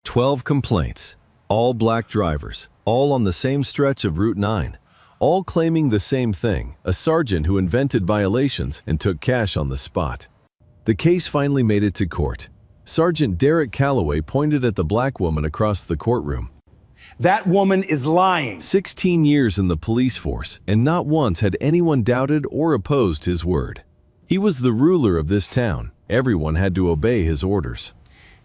12 complaints, all black drivers, all on the same stretch of Route 9, all claiming the same thing, a sergeant who invented violations and took cash on the spot. The case finally made it to court. Sergeant Derek Calloway pointed at the black woman across the courtroom. That woman is lying. 16 years in the police force, and not once had anyone doubted or opposed his word. He was the ruler of this town. Everyone had to obey his orders.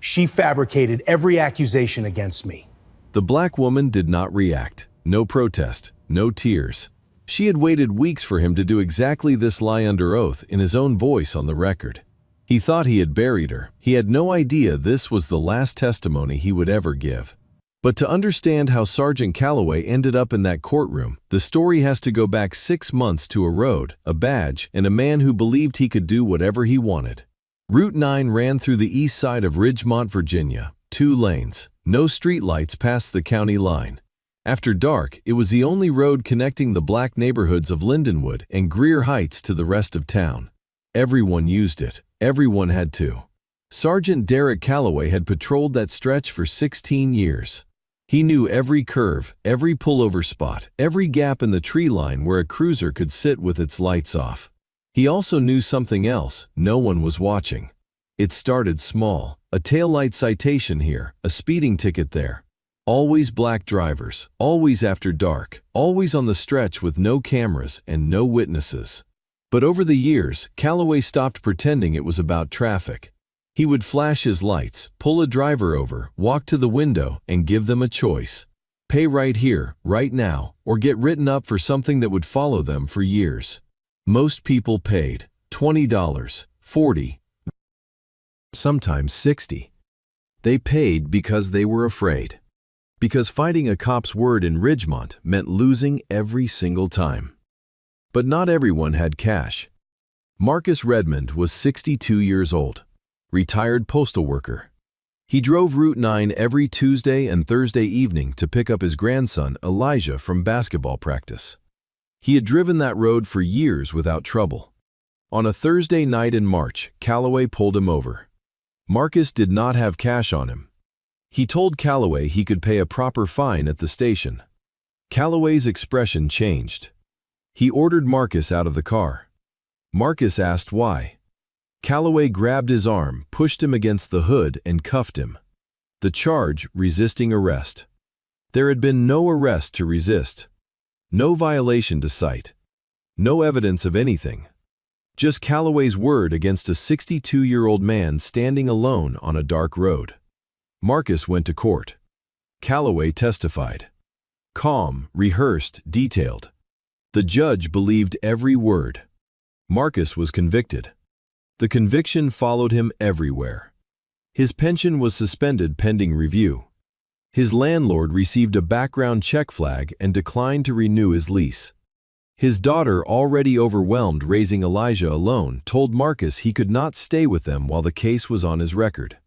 She fabricated every accusation against me. The black woman did not react. No protest, no tears. She had waited weeks for him to do exactly this, lie under oath in his own voice on the record. He thought he had buried her. He had no idea this was the last testimony he would ever give. But to understand how Sergeant Calloway ended up in that courtroom, the story has to go back 6 months to a road, a badge, and a man who believed he could do whatever he wanted. Route 9 ran through the east side of Ridgemont, Virginia. 2 lanes, no streetlights past the county line. After dark, it was the only road connecting the black neighborhoods of Lindenwood and Greer Heights to the rest of town. Everyone used it. Everyone had to. Sergeant Derek Calloway had patrolled that stretch for 16 years. He knew every curve, every pullover spot, every gap in the tree line where a cruiser could sit with its lights off. He also knew something else. No one was watching. It started small. A taillight citation here, a speeding ticket there. Always black drivers, always after dark, always on the stretch with no cameras and no witnesses. But over the years, Calloway stopped pretending it was about traffic. He would flash his lights, pull a driver over, walk to the window, and give them a choice. Pay right here, right now, or get written up for something that would follow them for years. Most people paid $20, $40, sometimes $60. They paid because they were afraid. Because fighting a cop's word in Ridgemont meant losing every single time. But not everyone had cash. Marcus Redmond was 62 years old, retired postal worker. He drove Route 9 every Tuesday and Thursday evening to pick up his grandson, Elijah, from basketball practice. He had driven that road for years without trouble. On a Thursday night in March, Calloway pulled him over. Marcus did not have cash on him. He told Calloway he could pay a proper fine at the station. Calloway's expression changed. He ordered Marcus out of the car. Marcus asked why. Calloway grabbed his arm, pushed him against the hood, and cuffed him. The charge, resisting arrest. There had been no arrest to resist. No violation to cite. No evidence of anything. Just Calloway's word against a 62-year-old man standing alone on a dark road. Marcus went to court. Calloway testified. Calm, rehearsed, detailed. The judge believed every word. Marcus was convicted. The conviction followed him everywhere. His pension was suspended pending review. His landlord received a background check flag and declined to renew his lease. His daughter, already overwhelmed raising Elijah alone, told Marcus he could not stay with them while the case was on his record.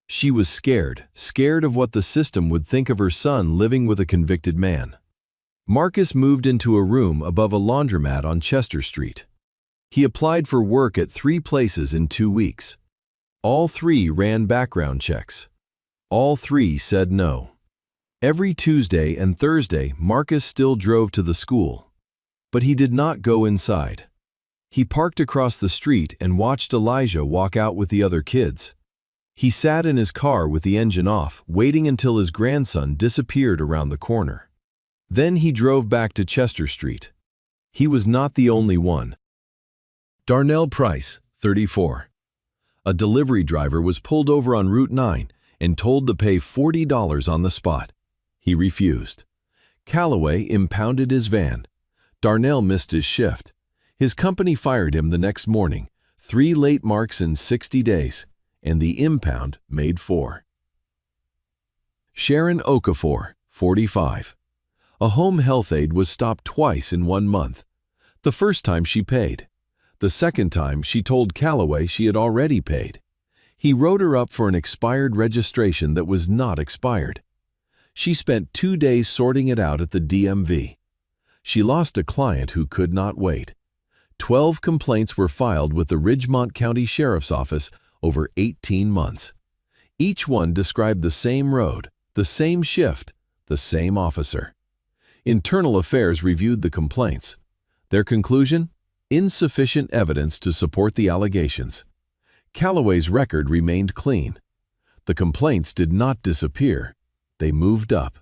She was scared of what the system would think of her son living with a convicted man. Marcus moved into a room above a laundromat on Chester Street. He applied for work at 3 places in 2 weeks. All 3 ran background checks. All 3 said no. Every Tuesday and Thursday, Marcus still drove to the school. But he did not go inside. He parked across the street and watched Elijah walk out with the other kids. He sat in his car with the engine off, waiting until his grandson disappeared around the corner. Then he drove back to Chester Street. He was not the only one. Darnell Price, 34. A delivery driver was pulled over on Route 9 and told to pay $40 on the spot. He refused. Calloway impounded his van. Darnell missed his shift. His company fired him the next morning, 3 late marks in 60 days, and the impound made 4. Sharon Okafor, 45. A home health aide was stopped twice in 1 month. The first time she paid. The second time she told Calloway she had already paid. He wrote her up for an expired registration that was not expired. She spent 2 days sorting it out at the DMV. She lost a client who could not wait. 12 complaints were filed with the Ridgemont County Sheriff's Office over 18 months. Each one described the same road, the same shift, the same officer. Internal Affairs reviewed the complaints. Their conclusion? Insufficient evidence to support the allegations. Calloway's record remained clean. The complaints did not disappear. They moved up.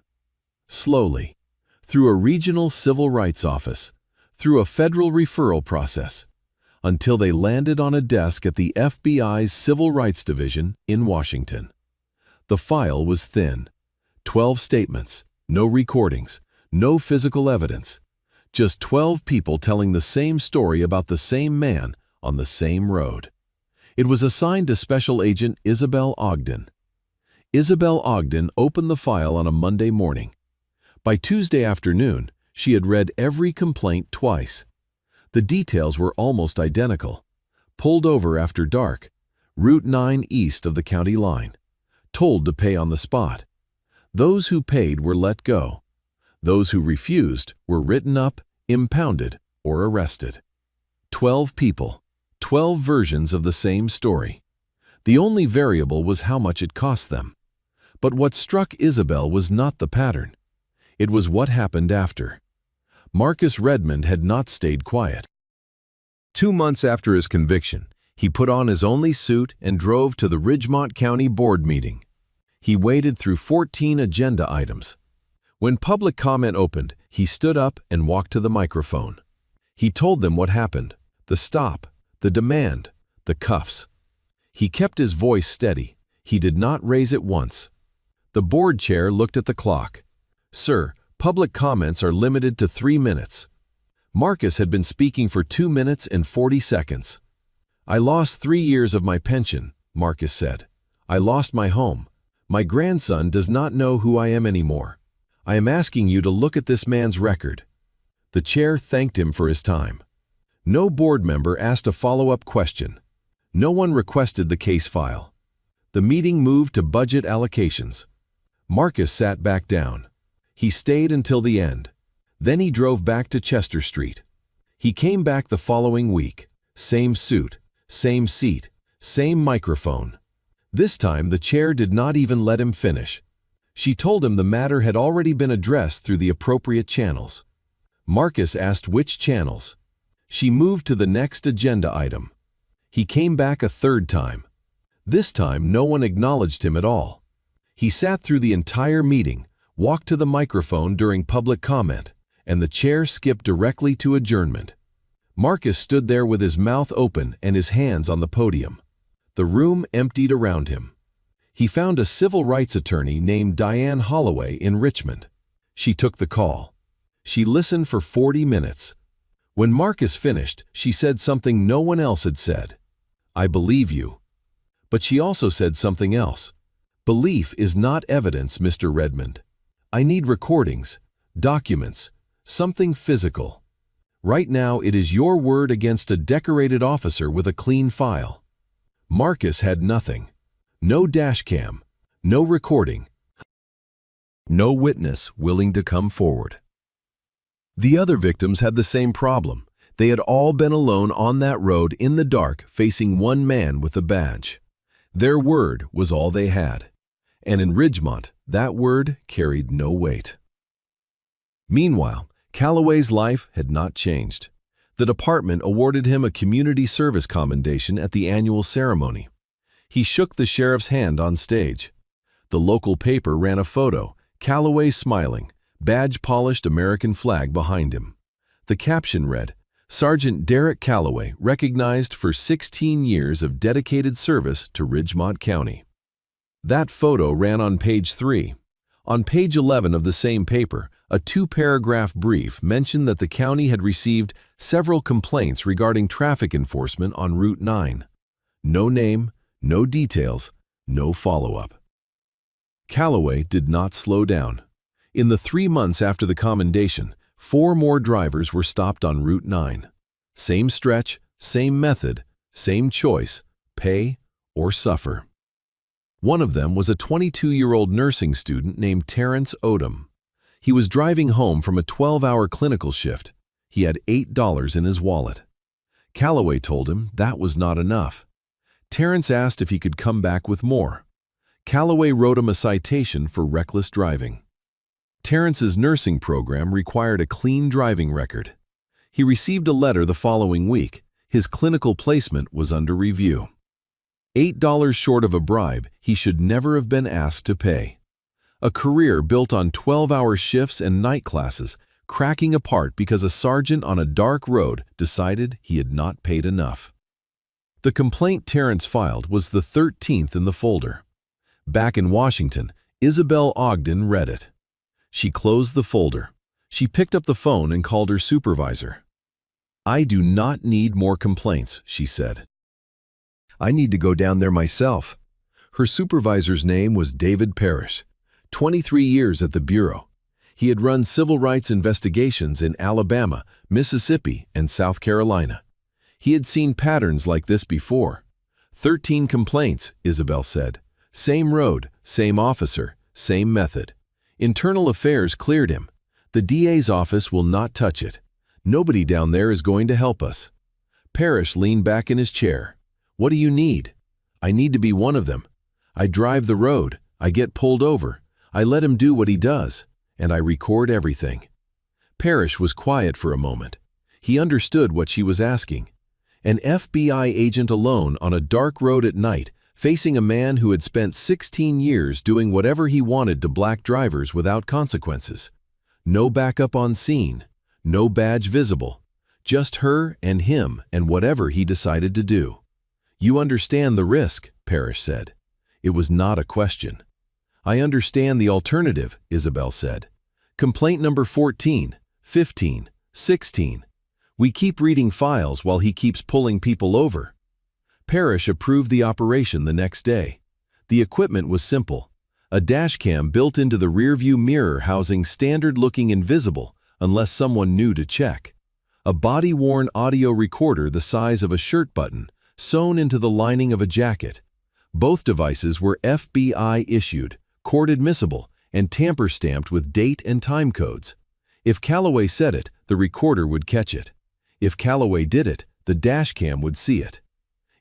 Slowly. Through a regional civil rights office. Through a federal referral process. Until they landed on a desk at the FBI's Civil Rights Division in Washington. The file was thin. 12 statements, no recordings, no physical evidence. Just 12 people telling the same story about the same man on the same road. It was assigned to Special Agent Isabel Ogden. Isabel Ogden opened the file on a Monday morning. By Tuesday afternoon, she had read every complaint twice. The details were almost identical. Pulled over after dark, Route 9 east of the county line. Told to pay on the spot. Those who paid were let go. Those who refused were written up, impounded, or arrested. 12 people, 12 versions of the same story. The only variable was how much it cost them. But what struck Isabel was not the pattern. It was what happened after. Marcus Redmond had not stayed quiet. 2 months after his conviction, he put on his only suit and drove to the Ridgemont County Board meeting. He waded through 14 agenda items. When public comment opened, he stood up and walked to the microphone. He told them what happened, the stop, the demand, the cuffs. He kept his voice steady. He did not raise it once. The board chair looked at the clock. "Sir, public comments are limited to 3 minutes." Marcus had been speaking for 2 minutes and 40 seconds. "I lost 3 years of my pension," Marcus said. "I lost my home. My grandson does not know who I am anymore. I am asking you to look at this man's record." The chair thanked him for his time. No board member asked a follow-up question. No one requested the case file. The meeting moved to budget allocations. Marcus sat back down. He stayed until the end. Then he drove back to Chester Street. He came back the following week. Same suit, same seat, same microphone. This time the chair did not even let him finish. She told him the matter had already been addressed through the appropriate channels. Marcus asked which channels. She moved to the next agenda item. He came back a third time. This time no one acknowledged him at all. He sat through the entire meeting, walked to the microphone during public comment, and the chair skipped directly to adjournment. Marcus stood there with his mouth open and his hands on the podium. The room emptied around him. He found a civil rights attorney named Diane Holloway in Richmond. She took the call. She listened for 40 minutes. When Marcus finished, she said something no one else had said. "I believe you." But she also said something else. "Belief is not evidence, Mr. Redmond. I need recordings, documents, something physical. Right now it is your word against a decorated officer with a clean file." Marcus had nothing. No dashcam, no recording, no witness willing to come forward. The other victims had the same problem. They had all been alone on that road in the dark facing one man with a badge. Their word was all they had. And in Ridgemont, that word carried no weight. Meanwhile, Calloway's life had not changed. The department awarded him a community service commendation at the annual ceremony. He shook the sheriff's hand on stage. The local paper ran a photo, Calloway smiling, badge-polished American flag behind him. The caption read, "Sergeant Derek Calloway recognized for 16 years of dedicated service to Ridgemont County." That photo ran on page 3. On page 11 of the same paper, a 2-paragraph brief mentioned that the county had received several complaints regarding traffic enforcement on Route 9. No name, no details, no follow-up. Calloway did not slow down. In the 3 months after the commendation, 4 more drivers were stopped on Route 9. Same stretch, same method, same choice, pay or suffer. One of them was a 22-year-old nursing student named Terrence Odom. He was driving home from a 12-hour clinical shift. He had $8 in his wallet. Calloway told him that was not enough. Terrence asked if he could come back with more. Calloway wrote him a citation for reckless driving. Terrence's nursing program required a clean driving record. He received a letter the following week. His clinical placement was under review. $8 short of a bribe he should never have been asked to pay. A career built on 12-hour shifts and night classes, cracking apart because a sergeant on a dark road decided he had not paid enough. The complaint Terrence filed was the 13th in the folder. Back in Washington, Isabel Ogden read it. She closed the folder. She picked up the phone and called her supervisor. "I do not need more complaints," she said. "I need to go down there myself." Her supervisor's name was David Parrish, 23 years at the Bureau. He had run civil rights investigations in Alabama, Mississippi, and South Carolina. He had seen patterns like this before. 13 complaints, Isabel said. Same road, same officer, same method. Internal Affairs cleared him. The DA's office will not touch it. Nobody down there is going to help us. Parrish leaned back in his chair. "What do you need?" "I need to be one of them. I drive the road. I get pulled over. I let him do what he does. And I record everything." Parrish was quiet for a moment. He understood what she was asking. An FBI agent alone on a dark road at night, facing a man who had spent 16 years doing whatever he wanted to black drivers without consequences. No backup on scene, no badge visible, just her and him and whatever he decided to do. "You understand the risk," Parrish said. It was not a question. "I understand the alternative," Isabel said. "Complaint number 14, 15, 16. We keep reading files while he keeps pulling people over." Parrish approved the operation the next day. The equipment was simple. A dashcam built into the rearview mirror housing standard-looking invisible unless someone knew to check. A body-worn audio recorder the size of a shirt button, sewn into the lining of a jacket. Both devices were FBI-issued, court-admissible, and tamper-stamped with date and time codes. If Calloway said it, the recorder would catch it. If Calloway did it, the dashcam would see it.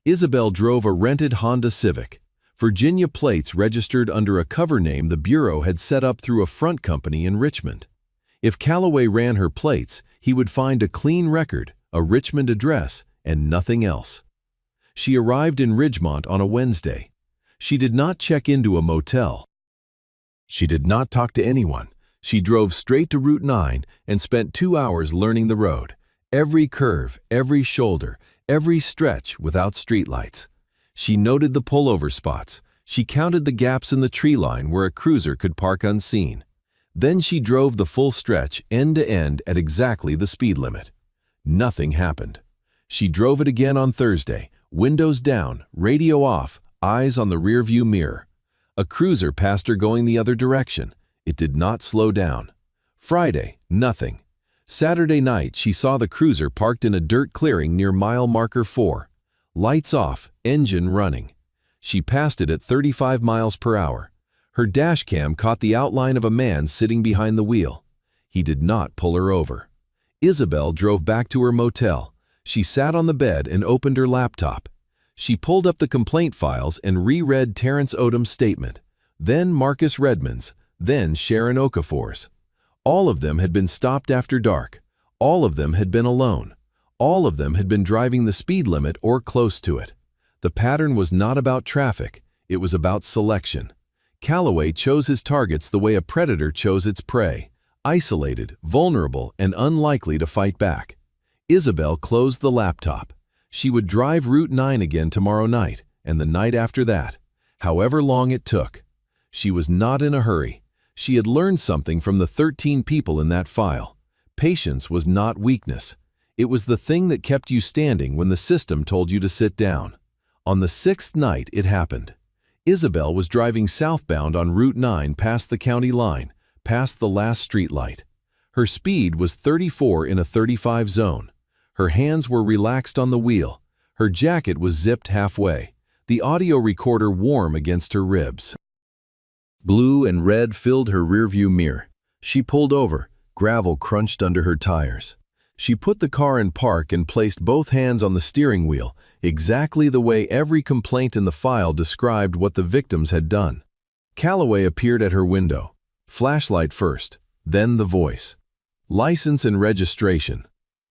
Isabel drove a rented Honda Civic. Virginia plates registered under a cover name the Bureau had set up through a front company in Richmond. If Calloway ran her plates, he would find a clean record, a Richmond address, and nothing else. She arrived in Ridgemont on a Wednesday. She did not check into a motel. She did not talk to anyone. She drove straight to Route 9 and spent 2 hours learning the road. Every curve, every shoulder, every stretch without streetlights. She noted the pullover spots. She counted the gaps in the tree line where a cruiser could park unseen. Then she drove the full stretch end to end at exactly the speed limit. Nothing happened. She drove it again on Thursday, windows down, radio off, eyes on the rearview mirror. A cruiser passed her going the other direction. It did not slow down. Friday, nothing. Saturday night, she saw the cruiser parked in a dirt clearing near mile marker 4. Lights off, engine running. She passed it at 35 miles per hour. Her dashcam caught the outline of a man sitting behind the wheel. He did not pull her over. Isabel drove back to her motel. She sat on the bed and opened her laptop. She pulled up the complaint files and reread Terrence Odom's statement, then Marcus Redmond's, then Sharon Okafor's. All of them had been stopped after dark. All of them had been alone. All of them had been driving the speed limit or close to it. The pattern was not about traffic. It was about selection. Calloway chose his targets the way a predator chose its prey, isolated, vulnerable, and unlikely to fight back. Isabel closed the laptop. She would drive Route 9 again tomorrow night, and the night after that, however long it took. She was not in a hurry. She had learned something from the 13 people in that file. Patience was not weakness. It was the thing that kept you standing when the system told you to sit down. On the 6th night, it happened. Isabel was driving southbound on Route 9 past the county line, past the last street light. Her speed was 34 in a 35 zone. Her hands were relaxed on the wheel. Her jacket was zipped halfway, the audio recorder warm against her ribs. Blue and red filled her rearview mirror. She pulled over. Gravel crunched under her tires. She put the car in park and placed both hands on the steering wheel, exactly the way every complaint in the file described what the victims had done. Calloway appeared at her window. Flashlight first, then the voice. License and registration.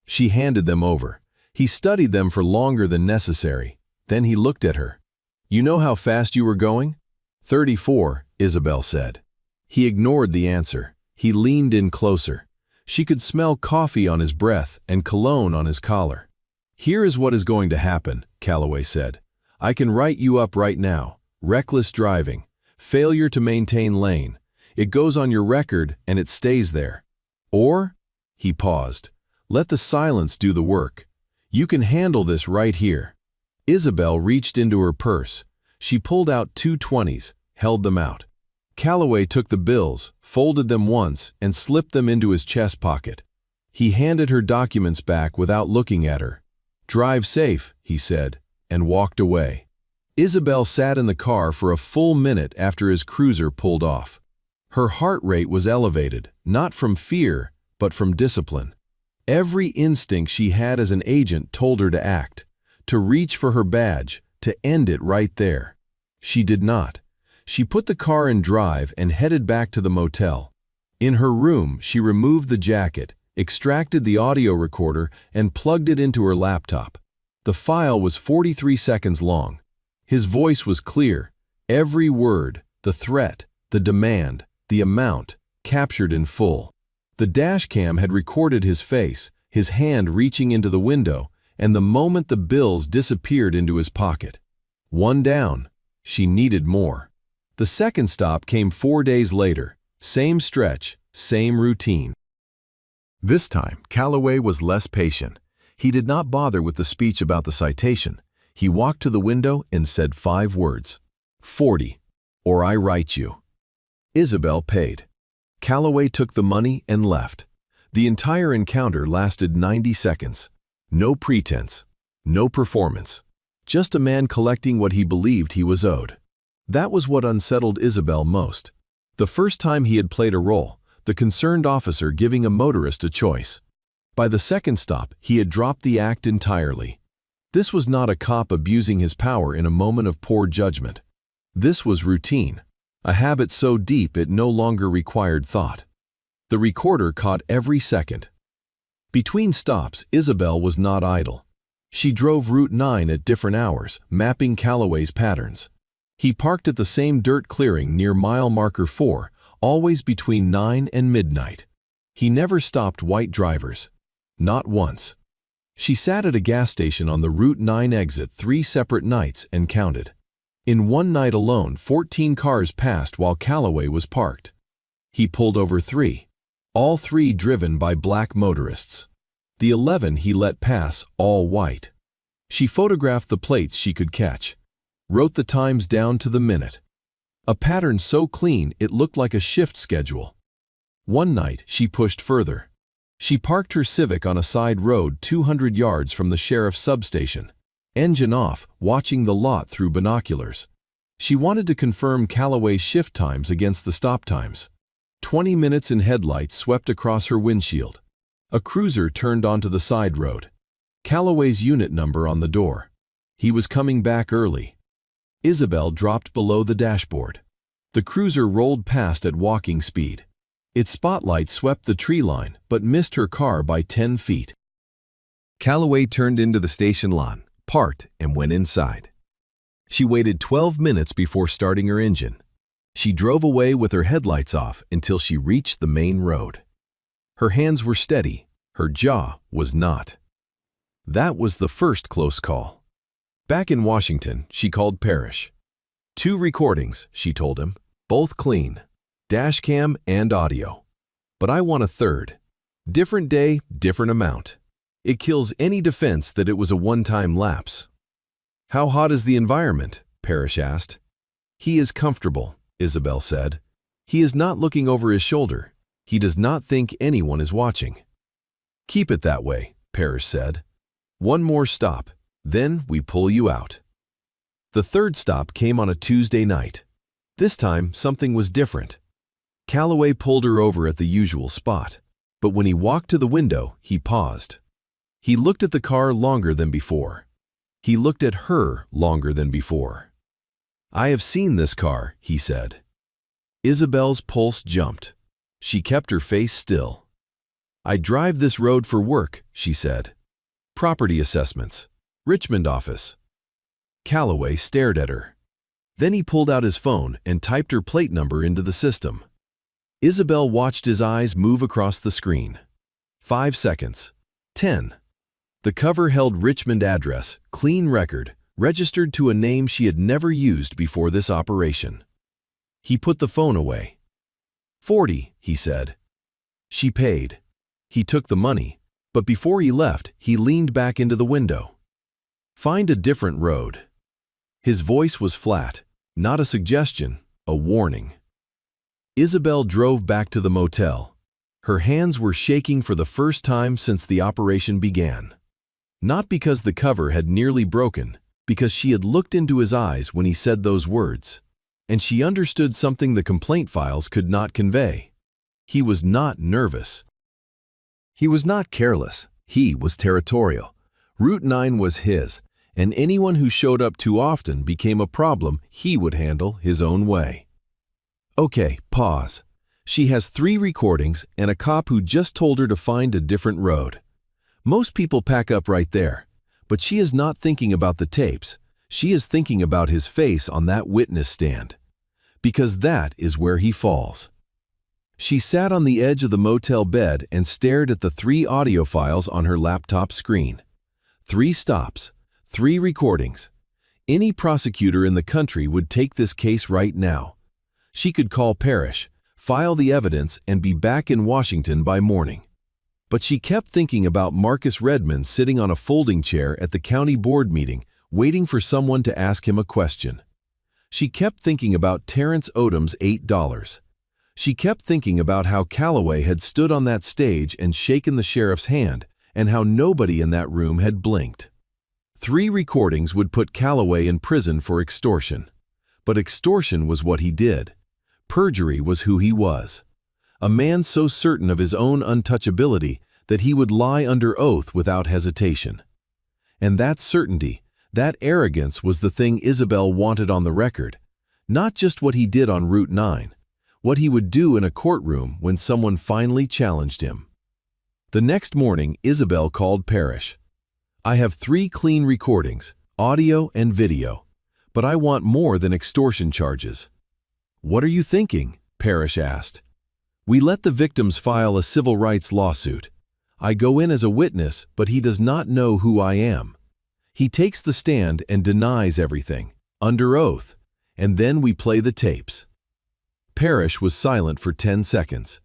She handed them over. He studied them for longer than necessary. Then he looked at her. "You know how fast you were going?" 34, Isabel said. He ignored the answer. He leaned in closer. She could smell coffee on his breath and cologne on his collar. "Here is what is going to happen," Calloway said. "I can write you up right now. Reckless driving. Failure to maintain lane. It goes on your record and it stays there. Or," he paused, "let the silence do the work. You can handle this right here." Isabel reached into her purse. She pulled out 2 20s, held them out. Calloway took the bills, folded them once, and slipped them into his chest pocket. He handed her documents back without looking at her. "Drive safe," he said, and walked away. Isabel sat in the car for a full minute after his cruiser pulled off. Her heart rate was elevated, not from fear, but from discipline. Every instinct she had as an agent told her to act, to reach for her badge, to end it right there. She did not. She put the car in drive and headed back to the motel. In her room, she removed the jacket, extracted the audio recorder, and plugged it into her laptop. The file was 43 seconds long. His voice was clear. Every word, the threat, the demand, the amount, captured in full. The dashcam had recorded his face, his hand reaching into the window, and the moment the bills disappeared into his pocket. One down. She needed more. The second stop came 4 days later. Same stretch, same routine. This time, Calloway was less patient. He did not bother with the speech about the citation. He walked to the window and said 5 words. 40, or I write you. Isabel paid. Calloway took the money and left. The entire encounter lasted 90 seconds. No pretense, no performance. Just a man collecting what he believed he was owed. That was what unsettled Isabel most. The first time he had played a role, the concerned officer giving a motorist a choice. By the second stop, he had dropped the act entirely. This was not a cop abusing his power in a moment of poor judgment. This was routine, a habit so deep it no longer required thought. The recorder caught every second. Between stops, Isabel was not idle. She drove Route 9 at different hours, mapping Calloway's patterns. He parked at the same dirt clearing near mile marker 4, always between 9 and midnight. He never stopped white drivers. Not once. She sat at a gas station on the Route 9 exit 3 separate nights and counted. In one night alone, 14 cars passed while Calloway was parked. He pulled over 3. All 3 driven by black motorists. The 11 he let pass, all white. She photographed the plates she could catch. Wrote the times down to the minute. A pattern so clean it looked like a shift schedule. One night, she pushed further. She parked her Civic on a side road 200 yards from the sheriff's substation. Engine off, watching the lot through binoculars. She wanted to confirm Calloway's shift times against the stop times. 20 minutes in headlights swept across her windshield. A cruiser turned onto the side road. Calloway's unit number on the door. He was coming back early. Isabel dropped below the dashboard. The cruiser rolled past at walking speed. Its spotlight swept the tree line, but missed her car by 10 feet. Calloway turned into the station lawn, parked, and went inside. She waited 12 minutes before starting her engine. She drove away with her headlights off until she reached the main road. Her hands were steady, her jaw was not. That was the first close call. Back in Washington, she called Parrish. 2 recordings, she told him, both clean, dashcam and audio. But I want a third. Different day, different amount. It kills any defense that it was a one-time lapse. How hot is the environment? Parrish asked. He is comfortable, Isabel said. He is not looking over his shoulder. He does not think anyone is watching. Keep it that way, Parrish said. One more stop, then we pull you out. The third stop came on a Tuesday night. This time, something was different. Calloway pulled her over at the usual spot, but when he walked to the window, he paused. He looked at the car longer than before. He looked at her longer than before. I have seen this car, he said. Isabel's pulse jumped. She kept her face still. "I drive this road for work," she said. "Property assessments. Richmond office." Calloway stared at her. Then he pulled out his phone and typed her plate number into the system. Isabel watched his eyes move across the screen. 5 seconds. 10. The cover held Richmond address, clean record, registered to a name she had never used before this operation. He put the phone away. 40, he said. She paid. He took the money, but before he left, he leaned back into the window. "Find a different road." His voice was flat, not a suggestion, a warning. Isabel drove back to the motel. Her hands were shaking for the first time since the operation began. Not because the cover had nearly broken, because she had looked into his eyes when he said those words, and she understood something the complaint files could not convey. He was not nervous. He was not careless. He was territorial. Route 9 was his, and anyone who showed up too often became a problem he would handle his own way. Okay, pause. She has 3 recordings and a cop who just told her to find a different road. Most people pack up right there, but she is not thinking about the tapes. She is thinking about his face on that witness stand, because that is where he falls. She sat on the edge of the motel bed and stared at the 3 audio files on her laptop screen. 3 stops, 3 recordings. Any prosecutor in the country would take this case right now. She could call Parrish, file the evidence, and be back in Washington by morning. But she kept thinking about Marcus Redmond sitting on a folding chair at the county board meeting, waiting for someone to ask him a question. She kept thinking about Terrence Odom's $8. She kept thinking about how Calloway had stood on that stage and shaken the sheriff's hand, and how nobody in that room had blinked. 3 recordings would put Calloway in prison for extortion. But extortion was what he did. Perjury was who he was. A man so certain of his own untouchability that he would lie under oath without hesitation. And that certainty, that arrogance was the thing Isabel wanted on the record, not just what he did on Route 9, what he would do in a courtroom when someone finally challenged him. The next morning, Isabel called Parrish. "I have 3 clean recordings, audio and video, but I want more than extortion charges." "What are you thinking?" Parrish asked. "We let the victims file a civil rights lawsuit. I go in as a witness, but he does not know who I am. He takes the stand and denies everything, under oath, and then we play the tapes." Parrish was silent for 10 seconds.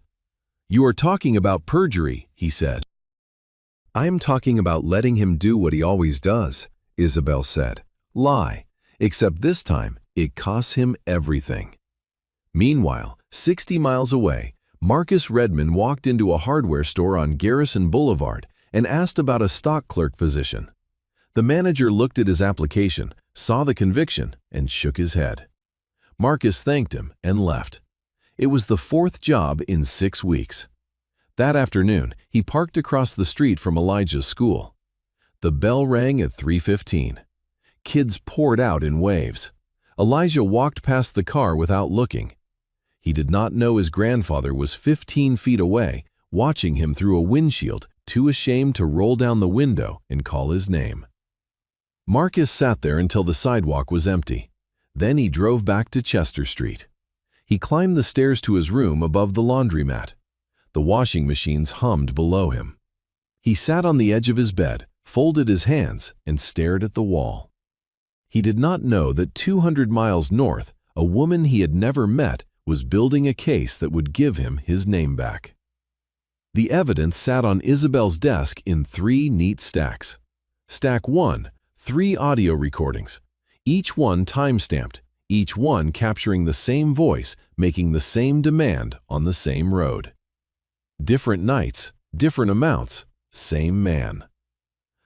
"You are talking about perjury," he said. "I am talking about letting him do what he always does," Isabel said. "Lie, except this time it costs him everything." Meanwhile, 60 miles away, Marcus Redmond walked into a hardware store on Garrison Boulevard and asked about a stock clerk position. The manager looked at his application, saw the conviction, and shook his head. Marcus thanked him and left. It was the 4th job in 6 weeks. That afternoon, he parked across the street from Elijah's school. The bell rang at 3:15. Kids poured out in waves. Elijah walked past the car without looking. He did not know his grandfather was 15 feet away, watching him through a windshield, too ashamed to roll down the window and call his name. Marcus sat there until the sidewalk was empty. Then he drove back to Chester Street. He climbed the stairs to his room above the laundromat. The washing machines hummed below him. He sat on the edge of his bed, folded his hands, and stared at the wall. He did not know that 200 miles north, a woman he had never met was building a case that would give him his name back. The evidence sat on Isabel's desk in 3 neat stacks. Stack 1, 3 audio recordings, each one time-stamped, each one capturing the same voice, making the same demand on the same road. Different nights, different amounts, same man.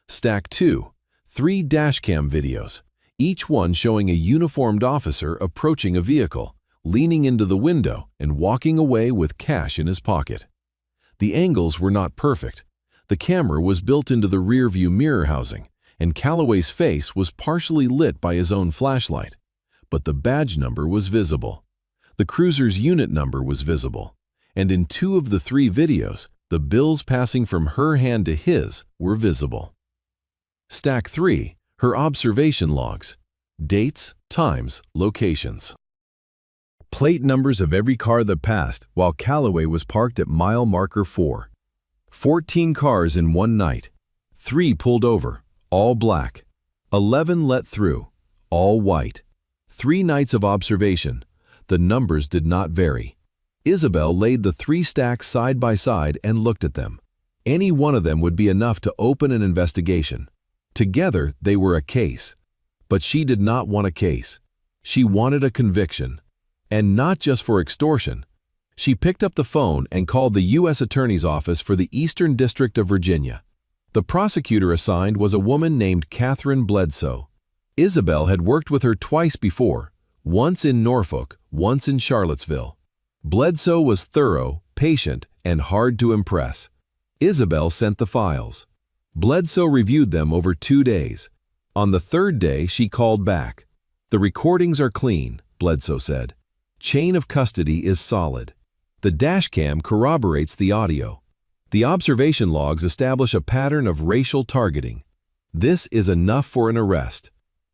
Stack 2, 3 dashcam videos, each one showing a uniformed officer approaching a vehicle, leaning into the window and walking away with cash in his pocket. The angles were not perfect. The camera was built into the rear-view mirror housing, and Calloway's face was partially lit by his own flashlight, but the badge number was visible. The cruiser's unit number was visible, and in 2 of the 3 videos, the bills passing from her hand to his were visible. Stack 3, her observation logs. Dates, times, locations. Plate numbers of every car that passed while Calloway was parked at mile marker 4. 14 cars in one night. 3 pulled over, all black. 11 let through, all white. 3 nights of observation. The numbers did not vary. Isabel laid the 3 stacks side by side and looked at them. Any one of them would be enough to open an investigation. Together, they were a case. But she did not want a case. She wanted a conviction. And not just for extortion. She picked up the phone and called the U.S. Attorney's Office for the Eastern District of Virginia. The prosecutor assigned was a woman named Catherine Bledsoe. Isabel had worked with her twice before, once in Norfolk, once in Charlottesville. Bledsoe was thorough, patient, and hard to impress. Isabel sent the files. Bledsoe reviewed them over 2 days. On the 3rd day, she called back. "The recordings are clean," Bledsoe said. "Chain of custody is solid. The dashcam corroborates the audio. The observation logs establish a pattern of racial targeting. This is enough for an arrest."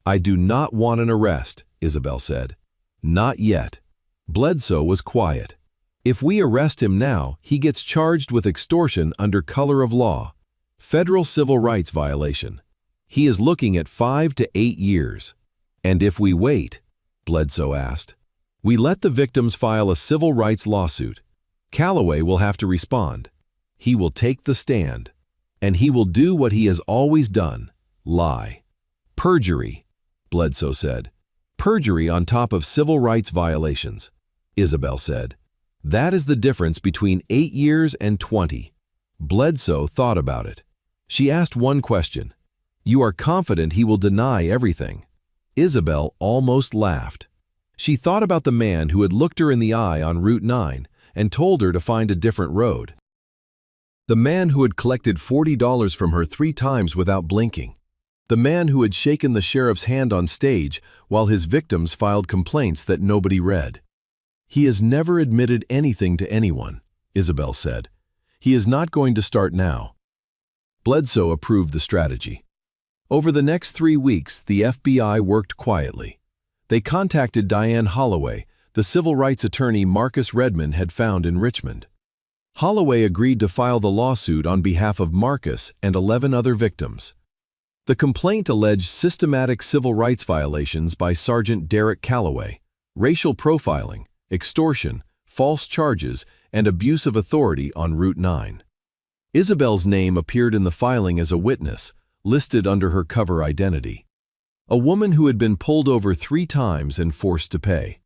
"I do not want an arrest," Isabel said. "Not yet." Bledsoe was quiet. "If we arrest him now, he gets charged with extortion under color of law. Federal civil rights violation. He is looking at 5 to 8 years. And if we wait," Bledsoe asked, "we let the victims file a civil rights lawsuit. Calloway will have to respond. He will take the stand. And he will do what he has always done, lie." "Perjury," Bledsoe said. "Perjury on top of civil rights violations," Isabel said. "That is the difference between 8 years and 20. Bledsoe thought about it. She asked one question. "You are confident he will deny everything?" Isabel almost laughed. She thought about the man who had looked her in the eye on Route 9 and told her to find a different road. The man who had collected $40 from her 3 times without blinking. The man who had shaken the sheriff's hand on stage while his victims filed complaints that nobody read. "He has never admitted anything to anyone," Isabel said. "He is not going to start now." Bledsoe approved the strategy. Over the next 3 weeks, the FBI worked quietly. They contacted Diane Holloway, the civil rights attorney Marcus Redmond had found in Richmond. Holloway agreed to file the lawsuit on behalf of Marcus and 11 other victims. The complaint alleged systematic civil rights violations by Sergeant Derek Calloway, racial profiling, extortion, false charges, and abuse of authority on Route 9. Isabel's name appeared in the filing as a witness, listed under her cover identity. A woman who had been pulled over 3 times and forced to pay.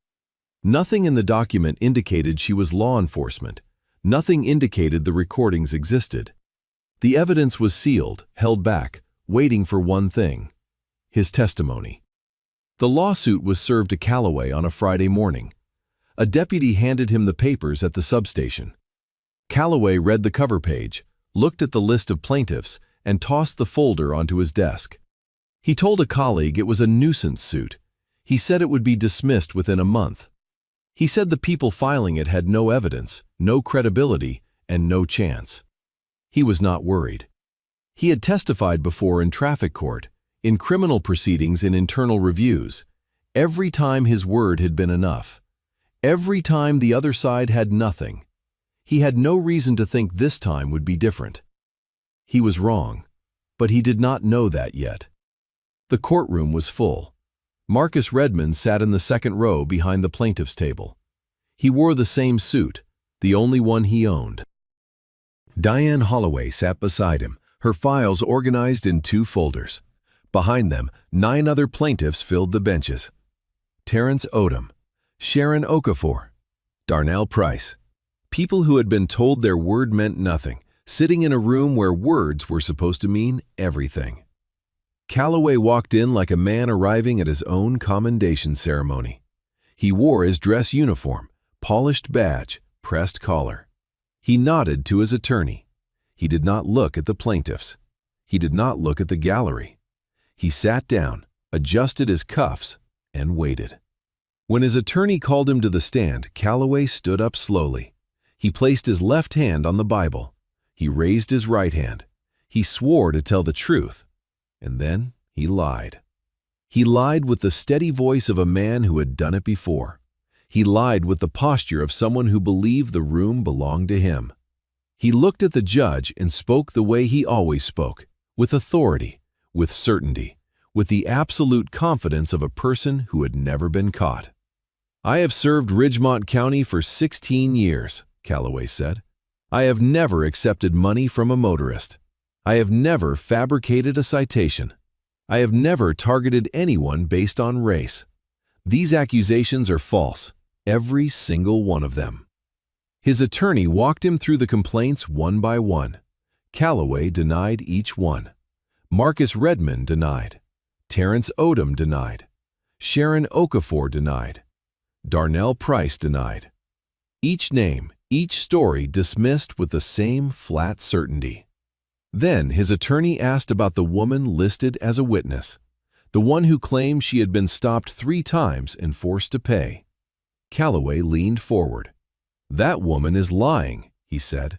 Nothing in the document indicated she was law enforcement. Nothing indicated the recordings existed. The evidence was sealed, held back, waiting for one thing: his testimony. The lawsuit was served to Calloway on a Friday morning. A deputy handed him the papers at the substation. Calloway read the cover page, looked at the list of plaintiffs, and tossed the folder onto his desk. He told a colleague it was a nuisance suit. He said it would be dismissed within a month. He said the people filing it had no evidence, no credibility, and no chance. He was not worried. He had testified before in traffic court, in criminal proceedings, in internal reviews. Every time his word had been enough. Every time the other side had nothing. He had no reason to think this time would be different. He was wrong, but he did not know that yet. The courtroom was full. Marcus Redmond sat in the second row behind the plaintiff's table. He wore the same suit, the only one he owned. Diane Holloway sat beside him, her files organized in 2 folders. Behind them, 9 other plaintiffs filled the benches. Terrence Odom, Sharon Okafor, Darnell Price. People who had been told their word meant nothing, sitting in a room where words were supposed to mean everything. Calloway walked in like a man arriving at his own commendation ceremony. He wore his dress uniform, polished badge, pressed collar. He nodded to his attorney. He did not look at the plaintiffs. He did not look at the gallery. He sat down, adjusted his cuffs, and waited. When his attorney called him to the stand, Calloway stood up slowly. He placed his left hand on the Bible. He raised his right hand. He swore to tell the truth. And then he lied. He lied with the steady voice of a man who had done it before. He lied with the posture of someone who believed the room belonged to him. He looked at the judge and spoke the way he always spoke, with authority, with certainty, with the absolute confidence of a person who had never been caught. "I have served Ridgemont County for 16 years, Calloway said. "I have never accepted money from a motorist. I have never fabricated a citation. I have never targeted anyone based on race. These accusations are false, every single one of them." His attorney walked him through the complaints one by one. Calloway denied each one. Marcus Redmond denied. Terrence Odom denied. Sharon Okafor denied. Darnell Price denied. Each name, each story dismissed with the same flat certainty. Then his attorney asked about the woman listed as a witness, the one who claimed she had been stopped 3 times and forced to pay. Calloway leaned forward. "That woman is lying," he said.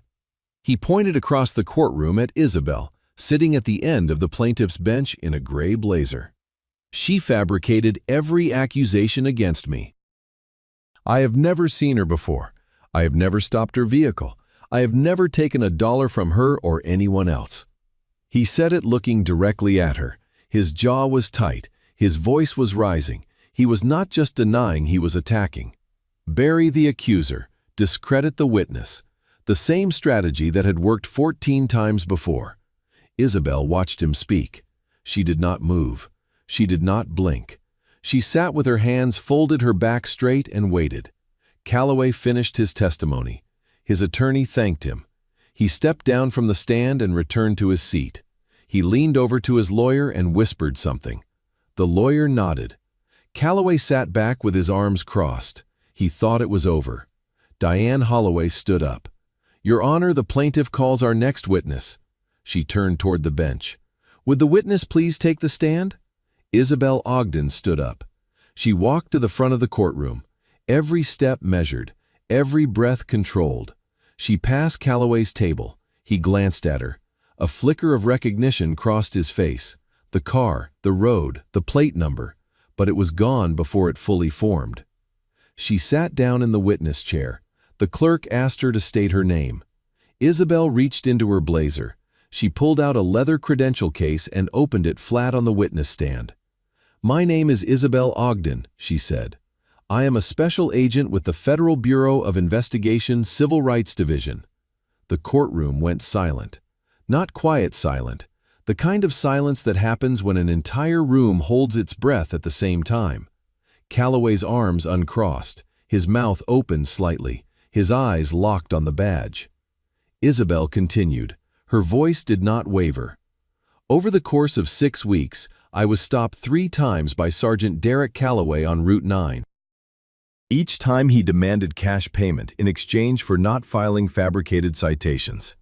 He pointed across the courtroom at Isabel, sitting at the end of the plaintiff's bench in a gray blazer. "She fabricated every accusation against me. I have never seen her before. I have never stopped her vehicle. I have never taken $1 from her or anyone else." He said it looking directly at her. His jaw was tight. His voice was rising. He was not just denying, he was attacking. Bury the accuser. Discredit the witness. The same strategy that had worked 14 times before. Isabel watched him speak. She did not move. She did not blink. She sat with her hands folded, her back straight, and waited. Calloway finished his testimony. His attorney thanked him. He stepped down from the stand and returned to his seat. He leaned over to his lawyer and whispered something. The lawyer nodded. Calloway sat back with his arms crossed. He thought it was over. Diane Holloway stood up. "Your Honor, the plaintiff calls our next witness." She turned toward the bench. "Would the witness please take the stand?" Isabel Ogden stood up. She walked to the front of the courtroom, every step measured, every breath controlled. She passed Calloway's table. He glanced at her. A flicker of recognition crossed his face. The car, the road, the plate number, but it was gone before it fully formed. She sat down in the witness chair. The clerk asked her to state her name. Isabel reached into her blazer. She pulled out a leather credential case and opened it flat on the witness stand. "My name is Isabel Ogden," she said. "I am a special agent with the Federal Bureau of Investigation Civil Rights Division." The courtroom went silent. Not quiet silent, the kind of silence that happens when an entire room holds its breath at the same time. Calloway's arms uncrossed, his mouth opened slightly, his eyes locked on the badge. Isabel continued. Her voice did not waver. "Over the course of 6 weeks, I was stopped 3 times by Sergeant Derek Calloway on Route 9. Each time he demanded cash payment in exchange for not filing fabricated citations.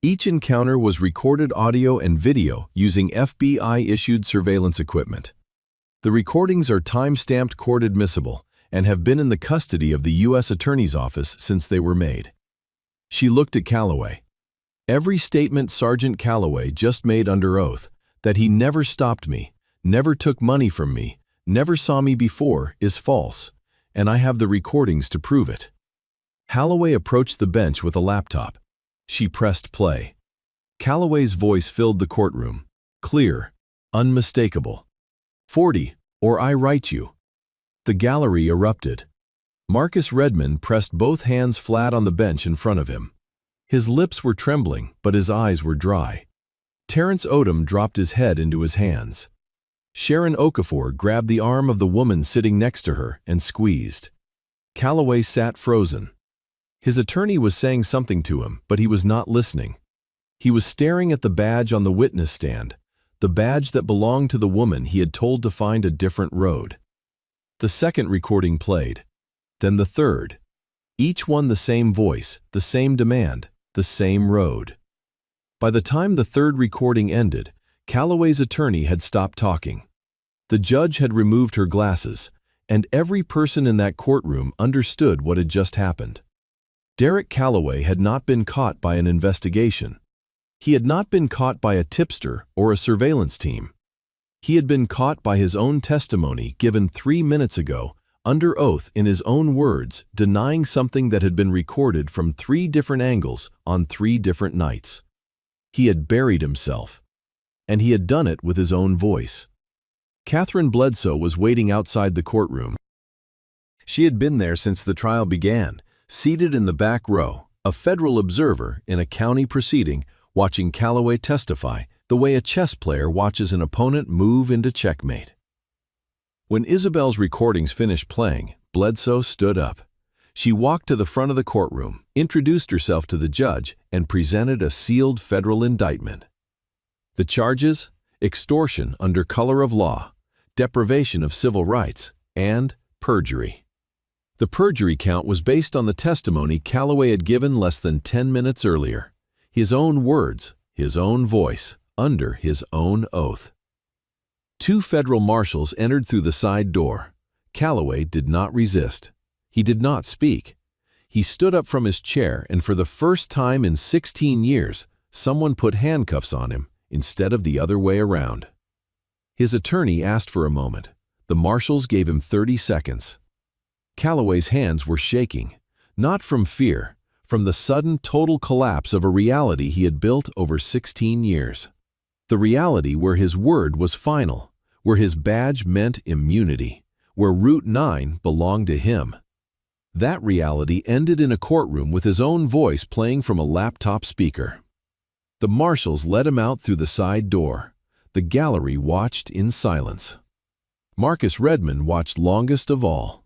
Each encounter was recorded audio and video using FBI-issued surveillance equipment. The recordings are time-stamped, court admissible, and have been in the custody of the U.S. Attorney's Office since they were made." She looked at Calloway. "Every statement Sergeant Calloway just made under oath, that he never stopped me, never took money from me, never saw me before, is false, and I have the recordings to prove it." Calloway approached the bench with a laptop. She pressed play. Calloway's voice filled the courtroom, clear, unmistakable. 40, or I write you." The gallery erupted. Marcus Redmond pressed both hands flat on the bench in front of him. His lips were trembling, but his eyes were dry. Terrence Odom dropped his head into his hands. Sharon Okafor grabbed the arm of the woman sitting next to her and squeezed. Calloway sat frozen. His attorney was saying something to him, but he was not listening. He was staring at the badge on the witness stand, the badge that belonged to the woman he had told to find a different road. The second recording played, then the third. Each one the same voice, the same demand, the same road. By the time the third recording ended, Calloway's attorney had stopped talking. The judge had removed her glasses, and every person in that courtroom understood what had just happened. Derek Calloway had not been caught by an investigation. He had not been caught by a tipster or a surveillance team. He had been caught by his own testimony given 3 minutes ago, under oath in his own words, denying something that had been recorded from 3 different angles on 3 different nights. He had buried himself, and he had done it with his own voice. Catherine Bledsoe was waiting outside the courtroom. She had been there since the trial began, seated in the back row, a federal observer in a county proceeding, watching Calloway testify the way a chess player watches an opponent move into checkmate. When Isabel's recordings finished playing, Bledsoe stood up. She walked to the front of the courtroom, introduced herself to the judge, and presented a sealed federal indictment. The charges? Extortion under color of law, deprivation of civil rights, and perjury. The perjury count was based on the testimony Calloway had given less than 10 minutes earlier. His own words, his own voice, under his own oath. 2 federal marshals entered through the side door. Calloway did not resist. He did not speak. He stood up from his chair, and for the first time in 16 years, someone put handcuffs on him instead of the other way around. His attorney asked for a moment. The marshals gave him 30 seconds. Calloway's hands were shaking, not from fear, from the sudden total collapse of a reality he had built over 16 years. The reality where his word was final, where his badge meant immunity, where Route 9 belonged to him. That reality ended in a courtroom with his own voice playing from a laptop speaker. The marshals led him out through the side door. The gallery watched in silence. Marcus Redmond watched longest of all.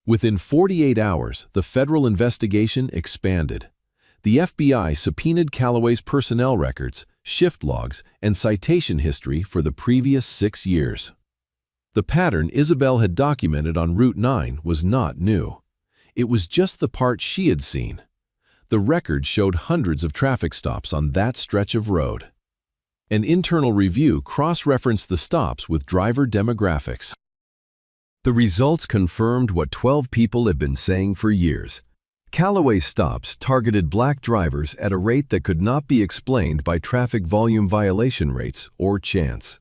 Within 48 hours, the federal investigation expanded. The FBI subpoenaed Calloway's personnel records, shift logs, and citation history for the previous 6 years. The pattern Isabel had documented on Route 9 was not new. It was just the part she had seen. The record showed hundreds of traffic stops on that stretch of road. An internal review cross-referenced the stops with driver demographics. The results confirmed what 12 people had been saying for years. Calloway's stops targeted black drivers at a rate that could not be explained by traffic volume violation rates or chance.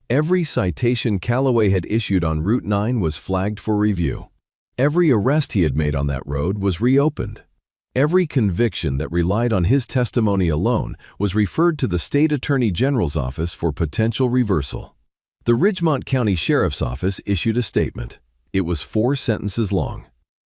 Every citation Calloway had issued on Route 9 was flagged for review. Every arrest he had made on that road was reopened. Every conviction that relied on his testimony alone was referred to the State Attorney General's office for potential reversal. The Ridgemont County Sheriff's Office issued a statement. It was 4 sentences long.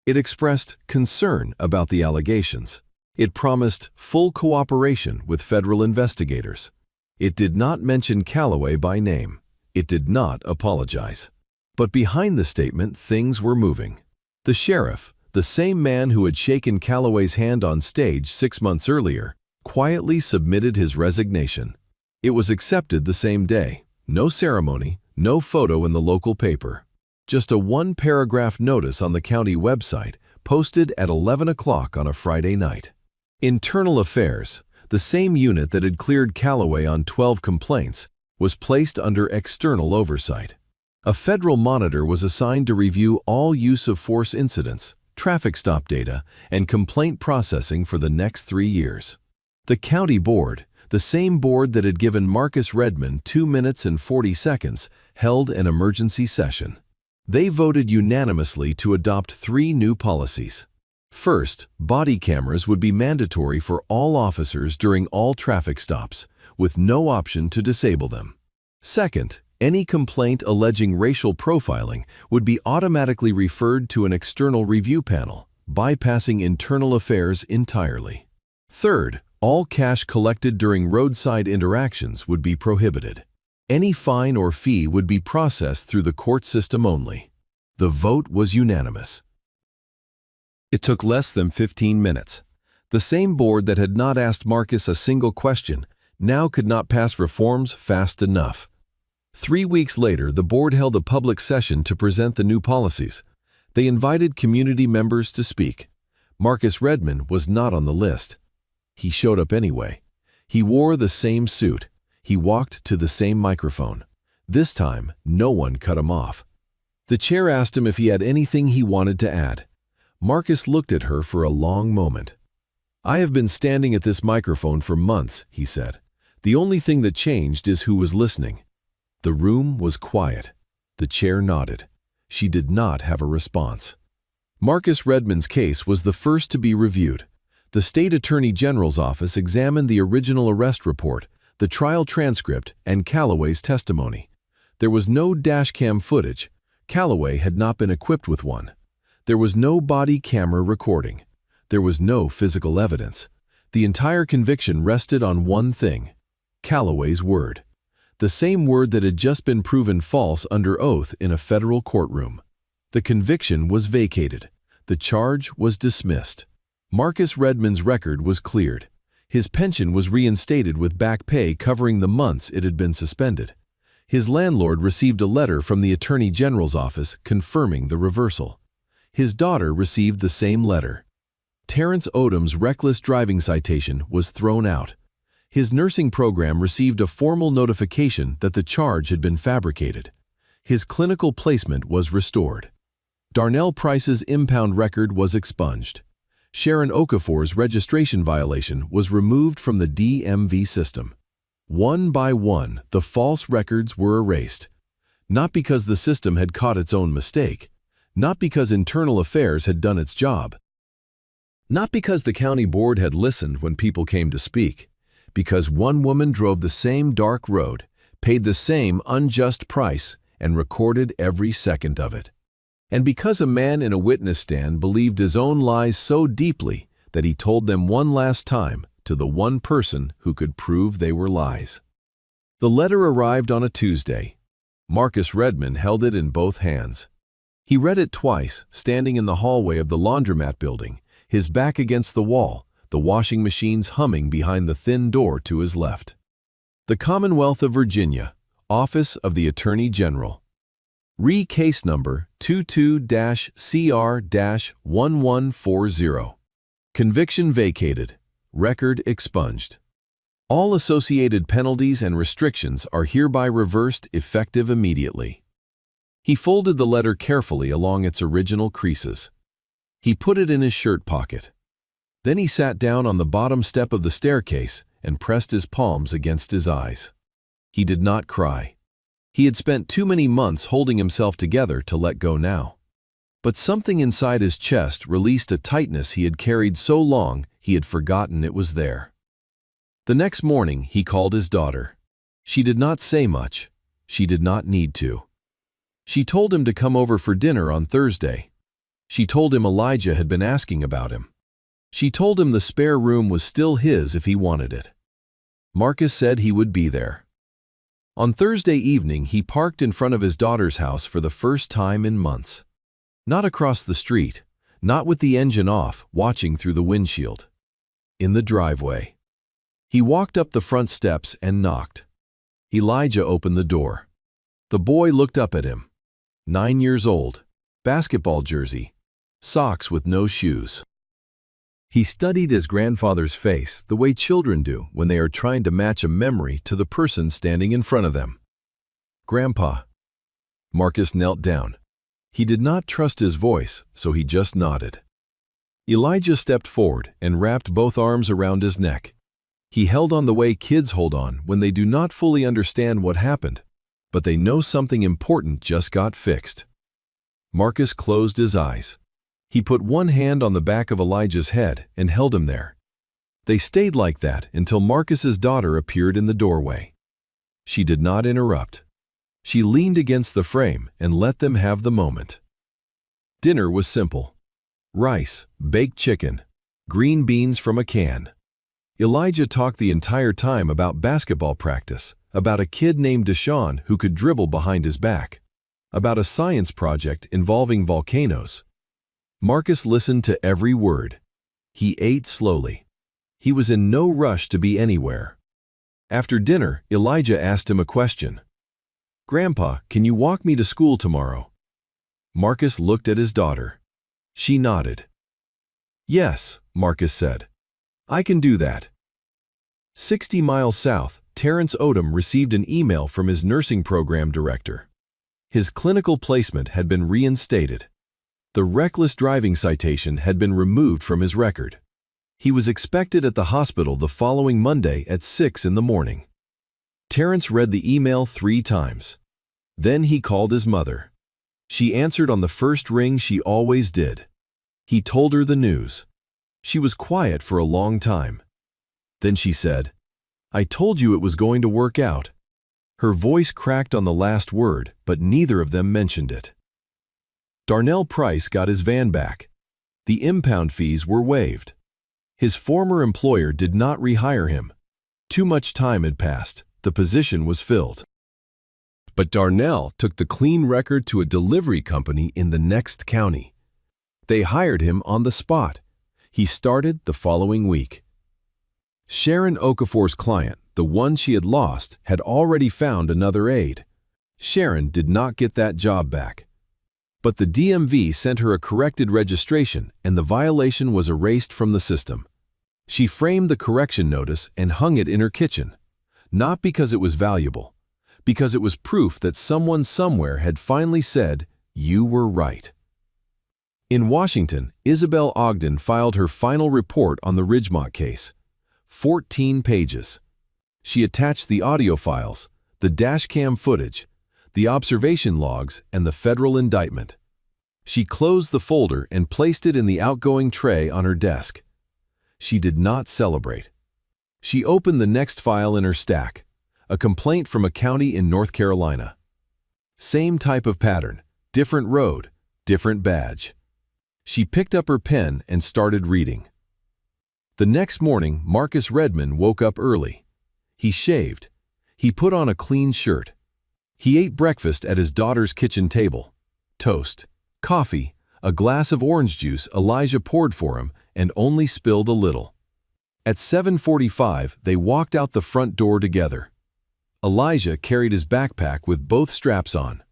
It expressed concern about the allegations. It promised full cooperation with federal investigators. It did not mention Calloway by name. It did not apologize. But behind the statement, things were moving. The sheriff, the same man who had shaken Calloway's hand on stage 6 months earlier, quietly submitted his resignation. It was accepted the same day. No ceremony, no photo in the local paper. Just a 1-paragraph notice on the county website, posted at 11 o'clock on a Friday night. Internal Affairs, the same unit that had cleared Calloway on 12 complaints, was placed under external oversight. A federal monitor was assigned to review all use of force incidents, traffic stop data, and complaint processing for the next 3 years. The county board, the same board that had given Marcus Redmond 2 minutes and 40 seconds, held an emergency session. They voted unanimously to adopt 3 new policies. First, body cameras would be mandatory for all officers during all traffic stops, with no option to disable them. Second, any complaint alleging racial profiling would be automatically referred to an external review panel, bypassing internal affairs entirely. Third, all cash collected during roadside interactions would be prohibited. Any fine or fee would be processed through the court system only. The vote was unanimous. It took less than 15 minutes. The same board that had not asked Marcus a single question now could not pass reforms fast enough. 3 weeks later, the board held a public session to present the new policies. They invited community members to speak. Marcus Redmond was not on the list. He showed up anyway. He wore the same suit. He walked to the same microphone. This time, no one cut him off. The chair asked him if he had anything he wanted to add. Marcus looked at her for a long moment. "I have been standing at this microphone for months," he said. "The only thing that changed is who was listening." The room was quiet. The chair nodded. She did not have a response. Marcus Redmond's case was the first to be reviewed. The State Attorney General's office examined the original arrest report, the trial transcript, and Calloway's testimony. There was no dashcam footage. Calloway had not been equipped with one. There was no body camera recording. There was no physical evidence. The entire conviction rested on one thing: Calloway's word. The same word that had just been proven false under oath in a federal courtroom. The conviction was vacated. The charge was dismissed. Marcus Redmond's record was cleared. His pension was reinstated with back pay covering the months it had been suspended. His landlord received a letter from the Attorney General's office confirming the reversal. His daughter received the same letter. Terrence Odom's reckless driving citation was thrown out. His nursing program received a formal notification that the charge had been fabricated. His clinical placement was restored. Darnell Price's impound record was expunged. Sharon Okafor's registration violation was removed from the DMV system. One by one, the false records were erased. Not because the system had caught its own mistake. Not because internal affairs had done its job. Not because the county board had listened when people came to speak. Because one woman drove the same dark road, paid the same unjust price, and recorded every second of it. And because a man in a witness stand believed his own lies so deeply that he told them one last time to the one person who could prove they were lies. The letter arrived on a Tuesday. Marcus Redmond held it in both hands. He read it twice, standing in the hallway of the laundromat building, his back against the wall, the washing machines humming behind the thin door to his left. The Commonwealth of Virginia, Office of the Attorney General. Case number 22-CR-1140. Conviction vacated. Record expunged. All associated penalties and restrictions are hereby reversed effective immediately. He folded the letter carefully along its original creases. He put it in his shirt pocket. Then he sat down on the bottom step of the staircase and pressed his palms against his eyes. He did not cry. He had spent too many months holding himself together to let go now. But something inside his chest released a tightness he had carried so long he had forgotten it was there. The next morning he called his daughter. She did not say much. She did not need to. She told him to come over for dinner on Thursday. She told him Elijah had been asking about him. She told him the spare room was still his if he wanted it. Marcus said he would be there. On Thursday evening, he parked in front of his daughter's house for the first time in months. Not across the street, not with the engine off, watching through the windshield. In the driveway. He walked up the front steps and knocked. Elijah opened the door. The boy looked up at him. 9 years old, basketball jersey, socks with no shoes. He studied his grandfather's face the way children do when they are trying to match a memory to the person standing in front of them. "Grandpa." Marcus knelt down. He did not trust his voice, so he just nodded. Elijah stepped forward and wrapped both arms around his neck. He held on the way kids hold on when they do not fully understand what happened, but they know something important just got fixed. Marcus closed his eyes. He put one hand on the back of Elijah's head and held him there. They stayed like that until Marcus's daughter appeared in the doorway. She did not interrupt. She leaned against the frame and let them have the moment. Dinner was simple. Rice, baked chicken, green beans from a can. Elijah talked the entire time about basketball practice, about a kid named Deshaun who could dribble behind his back, about a science project involving volcanoes. Marcus listened to every word. He ate slowly. He was in no rush to be anywhere. After dinner, Elijah asked him a question. "Grandpa, can you walk me to school tomorrow?" Marcus looked at his daughter. She nodded. "Yes," Marcus said. "I can do that." 60 miles south, Terrence Odom received an email from his nursing program director. His clinical placement had been reinstated. The reckless driving citation had been removed from his record. He was expected at the hospital the following Monday at 6 in the morning. Terrence read the email 3 times. Then he called his mother. She answered on the first ring she always did. He told her the news. She was quiet for a long time. Then she said, "I told you it was going to work out." Her voice cracked on the last word, but neither of them mentioned it. Darnell Price got his van back. The impound fees were waived. His former employer did not rehire him. Too much time had passed. The position was filled. But Darnell took the clean record to a delivery company in the next county. They hired him on the spot. He started the following week. Sharon Okafor's client, the one she had lost, had already found another aide. Sharon did not get that job back. But the DMV sent her a corrected registration, and the violation was erased from the system. She framed the correction notice and hung it in her kitchen, not because it was valuable, because it was proof that someone somewhere had finally said, "You were right." In Washington, Isabel Ogden filed her final report on the Ridgemont case. 14 pages. She attached the audio files, the dashcam footage, the observation logs, and the federal indictment. She closed the folder and placed it in the outgoing tray on her desk. She did not celebrate. She opened the next file in her stack, a complaint from a county in North Carolina. Same type of pattern, different road, different badge. She picked up her pen and started reading. The next morning, Marcus Redmond woke up early. He shaved. He put on a clean shirt. He ate breakfast at his daughter's kitchen table. Toast, coffee, a glass of orange juice Elijah poured for him and only spilled a little. At 7:45, they walked out the front door together. Elijah carried his backpack with both straps on.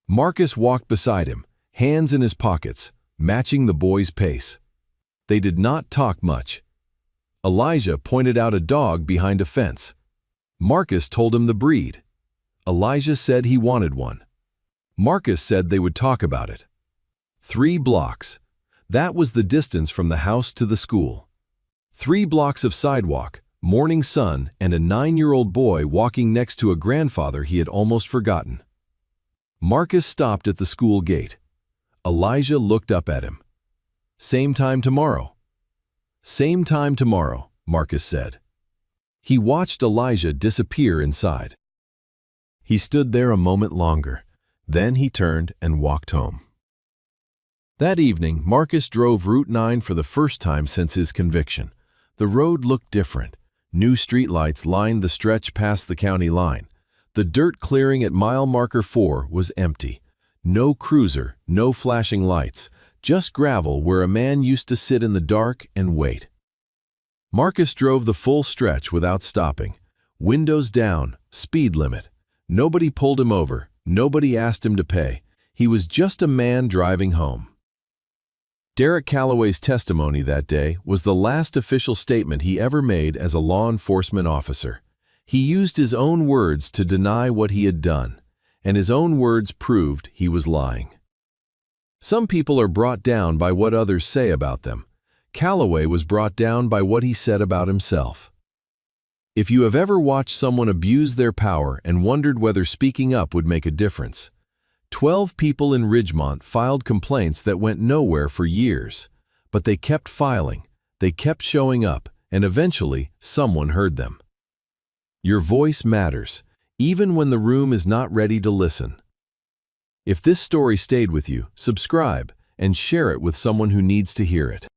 Marcus walked beside him, hands in his pockets, matching the boy's pace. They did not talk much. Elijah pointed out a dog behind a fence. Marcus told him the breed. Elijah said he wanted one. Marcus said they would talk about it. 3 blocks. That was the distance from the house to the school. 3 blocks of sidewalk, morning sun, and a 9-year-old boy walking next to a grandfather he had almost forgotten. Marcus stopped at the school gate. Elijah looked up at him. "Same time tomorrow." "Same time tomorrow," Marcus said. He watched Elijah disappear inside. He stood there a moment longer. Then he turned and walked home. That evening, Marcus drove Route 9 for the first time since his conviction. The road looked different. New streetlights lined the stretch past the county line. The dirt clearing at mile marker 4 was empty. No cruiser, no flashing lights, just gravel where a man used to sit in the dark and wait. Marcus drove the full stretch without stopping. Windows down, speed limit. Nobody pulled him over. Nobody asked him to pay. He was just a man driving home. Derek Calloway's testimony that day was the last official statement he ever made as a law enforcement officer. He used his own words to deny what he had done, and his own words proved he was lying. Some people are brought down by what others say about them. Calloway was brought down by what he said about himself. If you have ever watched someone abuse their power and wondered whether speaking up would make a difference, 12 people in Ridgemont filed complaints that went nowhere for years, but they kept filing, they kept showing up, and eventually someone heard them. Your voice matters, even when the room is not ready to listen. If this story stayed with you, subscribe and share it with someone who needs to hear it.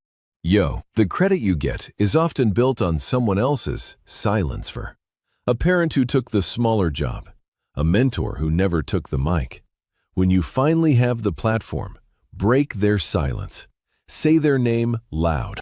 The credit you get is often built on someone else's silence. For a parent who took the smaller job, a mentor who never took the mic. When you finally have the platform, break their silence. Say their name loud.